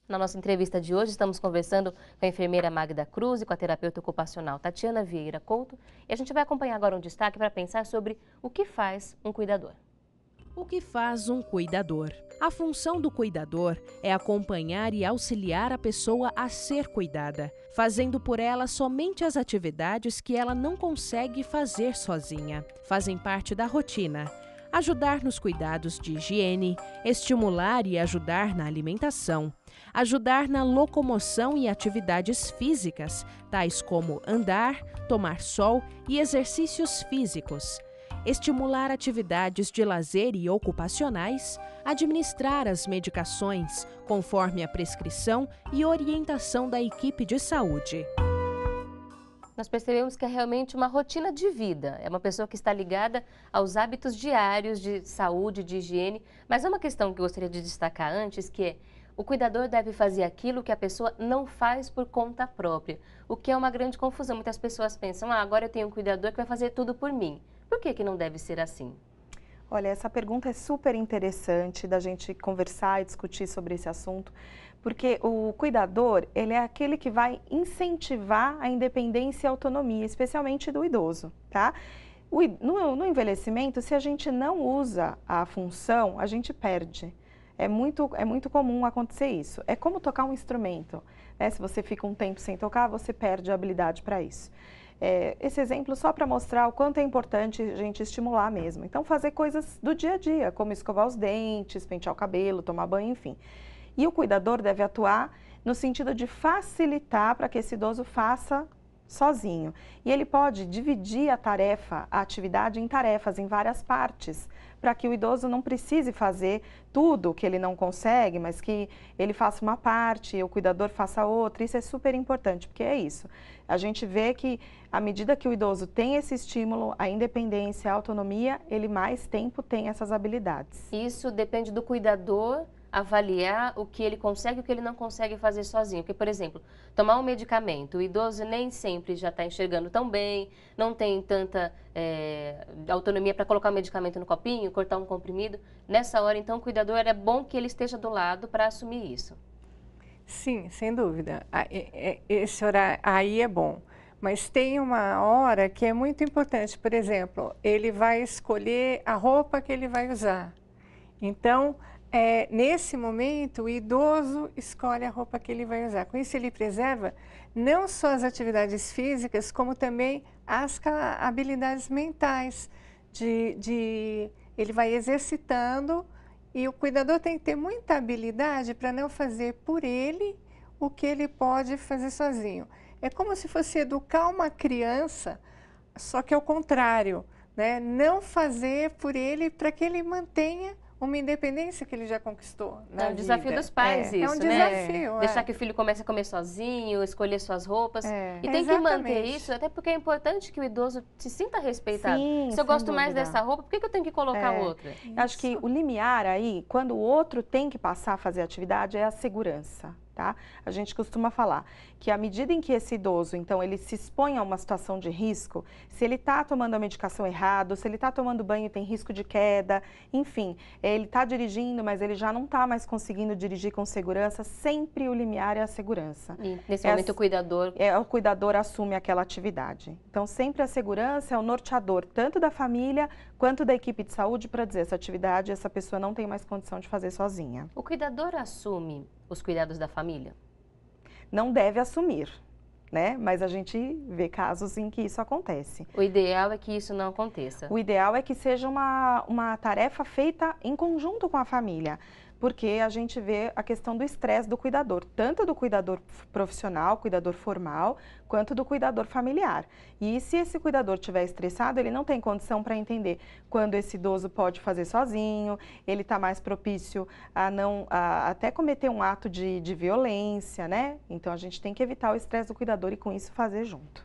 Na nossa entrevista de hoje, estamos conversando com a enfermeira Magda Cruz e com a terapeuta ocupacional Tatiana Vieira Couto. E a gente vai acompanhar agora um destaque para pensar sobre o que faz um cuidador. O que faz um cuidador? A função do cuidador é acompanhar e auxiliar a pessoa a ser cuidada, fazendo por ela somente as atividades que ela não consegue fazer sozinha. Fazem parte da rotina. Ajudar nos cuidados de higiene, estimular e ajudar na alimentação, ajudar na locomoção e atividades físicas, tais como andar, tomar sol e exercícios físicos, estimular atividades de lazer e ocupacionais, administrar as medicações conforme a prescrição e orientação da equipe de saúde. Nós percebemos que é realmente uma rotina de vida, é uma pessoa que está ligada aos hábitos diários de saúde, de higiene, mas é uma questão que eu gostaria de destacar antes, que é o cuidador deve fazer aquilo que a pessoa não faz por conta própria, o que é uma grande confusão. Muitas pessoas pensam, agora eu tenho um cuidador que vai fazer tudo por mim. Por que não deve ser assim? Olha, essa pergunta é super interessante da gente conversar e discutir sobre esse assunto, porque o cuidador, ele é aquele que vai incentivar a independência e a autonomia, especialmente do idoso, tá? No envelhecimento, se a gente não usa a função, a gente perde. É muito comum acontecer isso. É como tocar um instrumento, né? Se você fica um tempo sem tocar, você perde a habilidade para isso. Esse exemplo só para mostrar o quanto é importante a gente estimular mesmo. Então, fazer coisas do dia a dia, como escovar os dentes, pentear o cabelo, tomar banho, enfim. E o cuidador deve atuar no sentido de facilitar para que esse idoso faça sozinho. E ele pode dividir a tarefa, a atividade em tarefas, em várias partes, para que o idoso não precise fazer tudo que ele não consegue, mas que ele faça uma parte e o cuidador faça outra. Isso é super importante, porque é isso. A gente vê que, à medida que o idoso tem esse estímulo, a independência, a autonomia, ele mais tempo tem essas habilidades. Isso depende do cuidador avaliar o que ele consegue e o que ele não consegue fazer sozinho. Porque, por exemplo, tomar um medicamento, o idoso nem sempre já está enxergando tão bem, não tem tanta autonomia para colocar o medicamento no copinho, cortar um comprimido. Nessa hora, então, o cuidador é bom que ele esteja do lado para assumir isso. Sim, sem dúvida. Esse horário aí é bom. Mas tem uma hora que é muito importante. Por exemplo, ele vai escolher a roupa que ele vai usar. Então, nesse momento, o idoso escolhe a roupa que ele vai usar. Com isso, ele preserva não só as atividades físicas, como também as habilidades mentais. Ele vai exercitando e o cuidador tem que ter muita habilidade para não fazer por ele o que ele pode fazer sozinho. É como se fosse educar uma criança, só que ao contrário, né? Não fazer por ele para que ele mantenha uma independência que ele já conquistou na vida. É um desafio dos pais isso, é um né? desafio. Deixar que o filho comece a comer sozinho, escolher suas roupas. E tem que exatamente. manter isso, até porque é importante que o idoso se sinta respeitado. Sim, se eu gosto sem mais dúvida. dessa roupa, por que eu tenho que colocar outra? Acho que o limiar aí, quando o outro tem que passar a fazer atividade, é a segurança. Tá? A gente costuma falar que à medida em que esse idoso, então, ele se expõe a uma situação de risco, se ele está tomando a medicação errado, se ele está tomando banho e tem risco de queda, enfim, ele está dirigindo, mas ele já não está mais conseguindo dirigir com segurança, sempre o limiar é a segurança. E nesse momento o cuidador... O cuidador assume aquela atividade. Então, sempre a segurança é o norteador, tanto da família quanto da equipe de saúde, para dizer essa atividade, essa pessoa não tem mais condição de fazer sozinha. O cuidador assume os cuidados da família? Não deve assumir, né? Mas a gente vê casos em que isso acontece. O ideal é que isso não aconteça. O ideal é que seja uma tarefa feita em conjunto com a família, porque a gente vê a questão do estresse do cuidador, tanto do cuidador profissional, cuidador formal, quanto do cuidador familiar. E se esse cuidador estiver estressado, ele não tem condição para entender quando esse idoso pode fazer sozinho, ele está mais propício a até cometer um ato de violência, né? Então a gente tem que evitar o estresse do cuidador e com isso fazer junto.